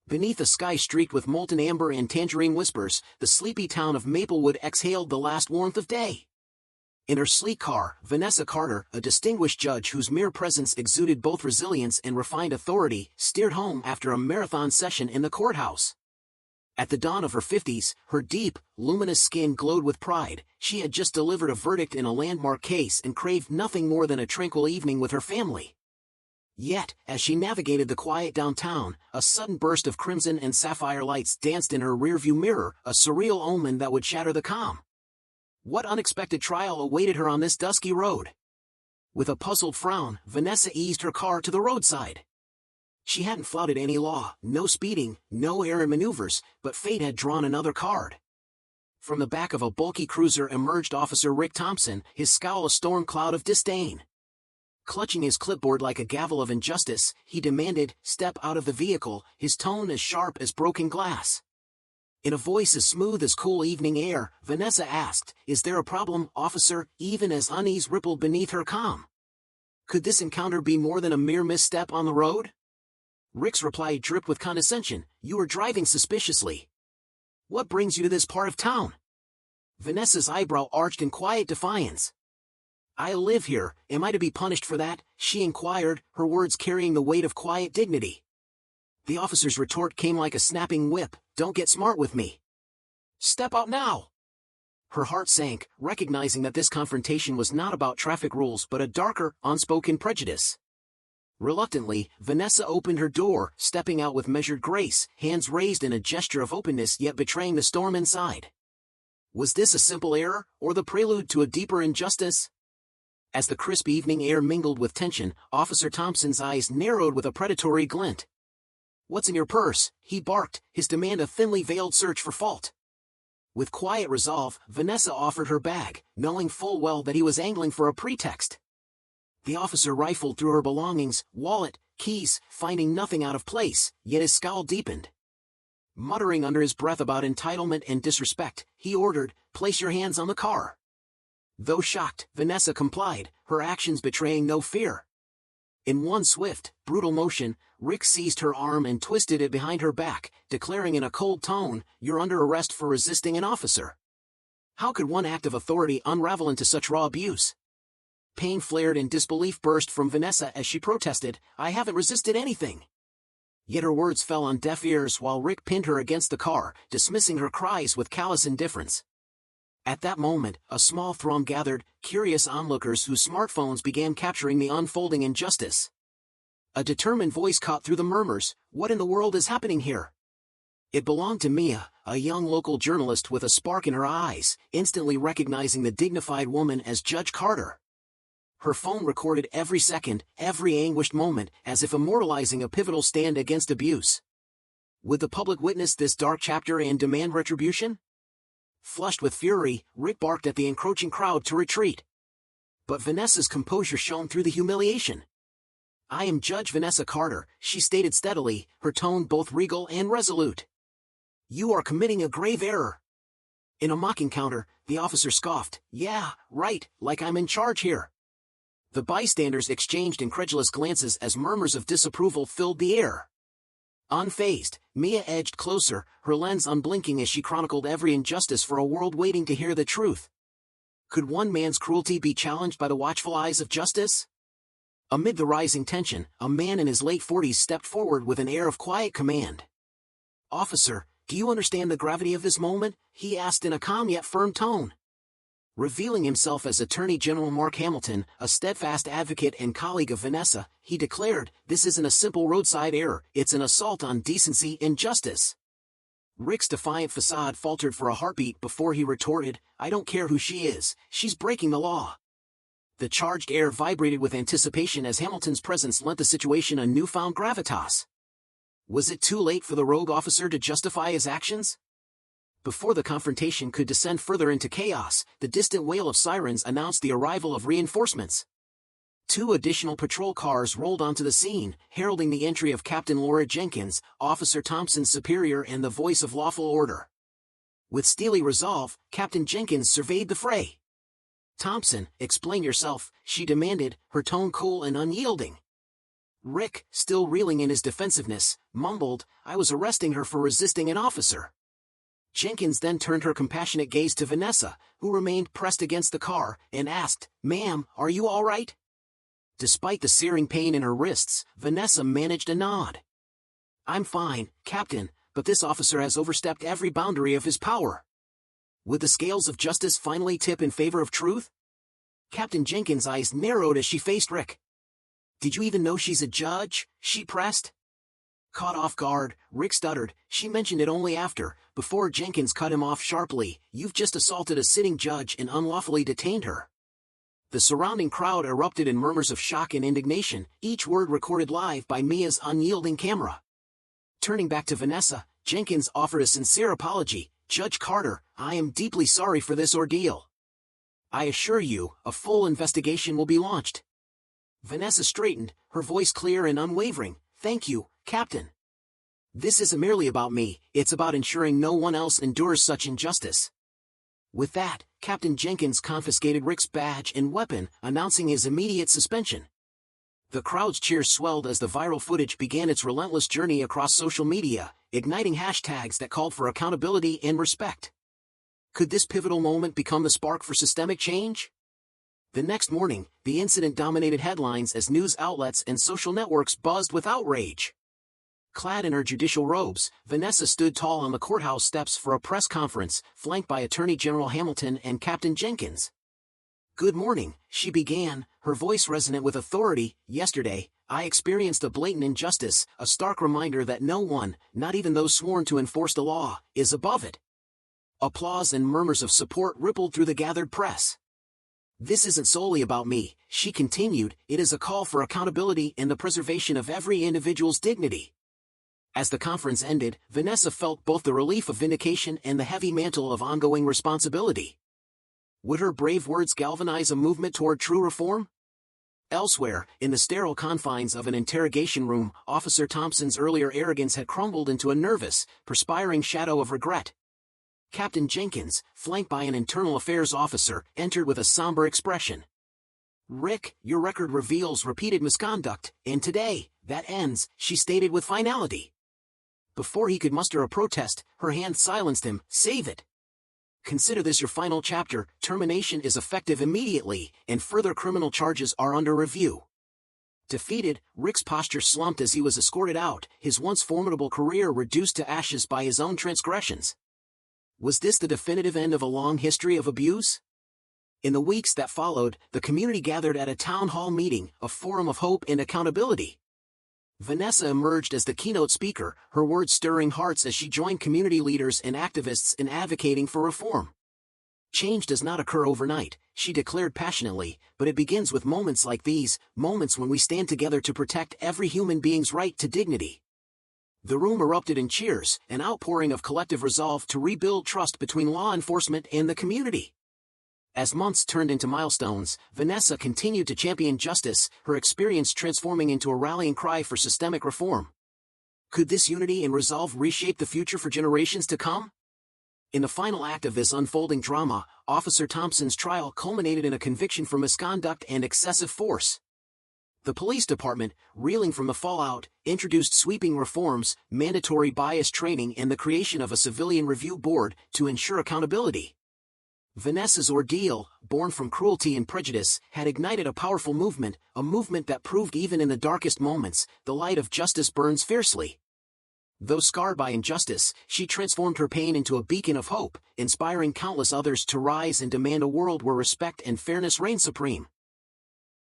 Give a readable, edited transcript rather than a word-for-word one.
Beneath a sky streaked with molten amber and tangerine whispers, the sleepy town of Maplewood exhaled the last warmth of day. In her sleek car, Vanessa Carter, a distinguished judge whose mere presence exuded both resilience and refined authority, steered home after a marathon session in the courthouse. At the dawn of her 50s, her deep, luminous skin glowed with pride. She had just delivered a verdict in a landmark case and craved nothing more than a tranquil evening with her family. Yet, as she navigated the quiet downtown, a sudden burst of crimson and sapphire lights danced in her rearview mirror, a surreal omen that would shatter the calm. What unexpected trial awaited her on this dusky road? With a puzzled frown, Vanessa eased her car to the roadside. She hadn't flouted any law, no speeding, no errant maneuvers, but fate had drawn another card. From the back of a bulky cruiser emerged Officer Rick Thompson, his scowl a storm cloud of disdain. Clutching his clipboard like a gavel of injustice, he demanded, "Step out of the vehicle," his tone as sharp as broken glass. In a voice as smooth as cool evening air, Vanessa asked, "Is there a problem, officer?" even as unease rippled beneath her calm. Could this encounter be more than a mere misstep on the road? Rick's reply dripped with condescension, "You are driving suspiciously. What brings you to this part of town?" Vanessa's eyebrow arched in quiet defiance. "I live here, am I to be punished for that?" she inquired, her words carrying the weight of quiet dignity. The officer's retort came like a snapping whip, "Don't get smart with me. Step out now." Her heart sank, recognizing that this confrontation was not about traffic rules but a darker, unspoken prejudice. Reluctantly, Vanessa opened her door, stepping out with measured grace, hands raised in a gesture of openness yet betraying the storm inside. Was this a simple error, or the prelude to a deeper injustice? As the crisp evening air mingled with tension, Officer Thompson's eyes narrowed with a predatory glint. "What's in your purse?" he barked, his demand a thinly veiled search for fault. With quiet resolve, Vanessa offered her bag, knowing full well that he was angling for a pretext. The officer rifled through her belongings, wallet, keys, finding nothing out of place, yet his scowl deepened. Muttering under his breath about entitlement and disrespect, he ordered, "Place your hands on the car." Though shocked, Vanessa complied, her actions betraying no fear. In one swift, brutal motion, Rick seized her arm and twisted it behind her back, declaring in a cold tone, "You're under arrest for resisting an officer." How could one act of authority unravel into such raw abuse? Pain flared and disbelief burst from Vanessa as she protested, "I haven't resisted anything." Yet her words fell on deaf ears while Rick pinned her against the car, dismissing her cries with callous indifference. At that moment, a small throng gathered, curious onlookers whose smartphones began capturing the unfolding injustice. A determined voice caught through the murmurs, "What in the world is happening here?" It belonged to Mia, a young local journalist with a spark in her eyes, instantly recognizing the dignified woman as Judge Carter. Her phone recorded every second, every anguished moment, as if immortalizing a pivotal stand against abuse. Would the public witness this dark chapter and demand retribution? Flushed with fury, Rick barked at the encroaching crowd to retreat. But Vanessa's composure shone through the humiliation. "I am Judge Vanessa Carter," she stated steadily, her tone both regal and resolute. "You are committing a grave error." In a mocking counter, the officer scoffed, "Yeah, right, like I'm in charge here." The bystanders exchanged incredulous glances as murmurs of disapproval filled the air. Unfazed, Mia edged closer, her lens unblinking as she chronicled every injustice for a world waiting to hear the truth. Could one man's cruelty be challenged by the watchful eyes of justice? Amid the rising tension, a man in his late 40s stepped forward with an air of quiet command. "Officer, do you understand the gravity of this moment?" he asked in a calm yet firm tone. Revealing himself as Attorney General Mark Hamilton, a steadfast advocate and colleague of Vanessa, he declared, "This isn't a simple roadside error, it's an assault on decency and justice." Rick's defiant facade faltered for a heartbeat before he retorted, "I don't care who she is, she's breaking the law." The charged air vibrated with anticipation as Hamilton's presence lent the situation a newfound gravitas. Was it too late for the rogue officer to justify his actions? Before the confrontation could descend further into chaos, the distant wail of sirens announced the arrival of reinforcements. 2 additional patrol cars rolled onto the scene, heralding the entry of Captain Laura Jenkins, Officer Thompson's superior and the voice of lawful order. With steely resolve, Captain Jenkins surveyed the fray. "Thompson, explain yourself," she demanded, her tone cool and unyielding. Rick, still reeling in his defensiveness, mumbled, "I was arresting her for resisting an officer." Jenkins then turned her compassionate gaze to Vanessa, who remained pressed against the car, and asked, "Ma'am, are you all right?" Despite the searing pain in her wrists, Vanessa managed a nod. "I'm fine, Captain, but this officer has overstepped every boundary of his power." Would the scales of justice finally tip in favor of truth? Captain Jenkins' eyes narrowed as she faced Rick. "Did you even know she's a judge?" she pressed. Caught off guard, Rick stuttered, "She mentioned it only after," before Jenkins cut him off sharply, "You've just assaulted a sitting judge and unlawfully detained her." The surrounding crowd erupted in murmurs of shock and indignation, each word recorded live by Mia's unyielding camera. Turning back to Vanessa, Jenkins offered a sincere apology. "Judge Carter, I am deeply sorry for this ordeal. I assure you, a full investigation will be launched." Vanessa straightened, her voice clear and unwavering. "Thank you, Captain. This isn't merely about me, it's about ensuring no one else endures such injustice." With that, Captain Jenkins confiscated Rick's badge and weapon, announcing his immediate suspension. The crowd's cheers swelled as the viral footage began its relentless journey across social media, igniting hashtags that called for accountability and respect. Could this pivotal moment become the spark for systemic change? The next morning, the incident dominated headlines as news outlets and social networks buzzed with outrage. Clad in her judicial robes, Vanessa stood tall on the courthouse steps for a press conference, flanked by Attorney General Hamilton and Captain Jenkins. "Good morning," she began, her voice resonant with authority. "Yesterday, I experienced a blatant injustice, a stark reminder that no one, not even those sworn to enforce the law, is above it." Applause and murmurs of support rippled through the gathered press. "This isn't solely about me," she continued, "it is a call for accountability and the preservation of every individual's dignity." As the conference ended, Vanessa felt both the relief of vindication and the heavy mantle of ongoing responsibility. Would her brave words galvanize a movement toward true reform? Elsewhere, in the sterile confines of an interrogation room, Officer Thompson's earlier arrogance had crumbled into a nervous, perspiring shadow of regret. Captain Jenkins, flanked by an internal affairs officer, entered with a somber expression. "Rick, your record reveals repeated misconduct, and today, that ends," she stated with finality. Before he could muster a protest, her hand silenced him. "Save it. Consider this your final chapter. Termination is effective immediately, and further criminal charges are under review." Defeated, Rick's posture slumped as he was escorted out, his once formidable career reduced to ashes by his own transgressions. Was this the definitive end of a long history of abuse? In the weeks that followed, the community gathered at a town hall meeting, a forum of hope and accountability. Vanessa emerged as the keynote speaker, her words stirring hearts as she joined community leaders and activists in advocating for reform. "Change does not occur overnight," she declared passionately, "but it begins with moments like these, moments when we stand together to protect every human being's right to dignity." The room erupted in cheers, an outpouring of collective resolve to rebuild trust between law enforcement and the community. As months turned into milestones, Vanessa continued to champion justice, her experience transforming into a rallying cry for systemic reform. Could this unity and resolve reshape the future for generations to come? In the final act of this unfolding drama, Officer Thompson's trial culminated in a conviction for misconduct and excessive force. The police department, reeling from the fallout, introduced sweeping reforms, mandatory bias training and the creation of a civilian review board to ensure accountability. Vanessa's ordeal, born from cruelty and prejudice, had ignited a powerful movement, a movement that proved even in the darkest moments, the light of justice burns fiercely. Though scarred by injustice, she transformed her pain into a beacon of hope, inspiring countless others to rise and demand a world where respect and fairness reign supreme.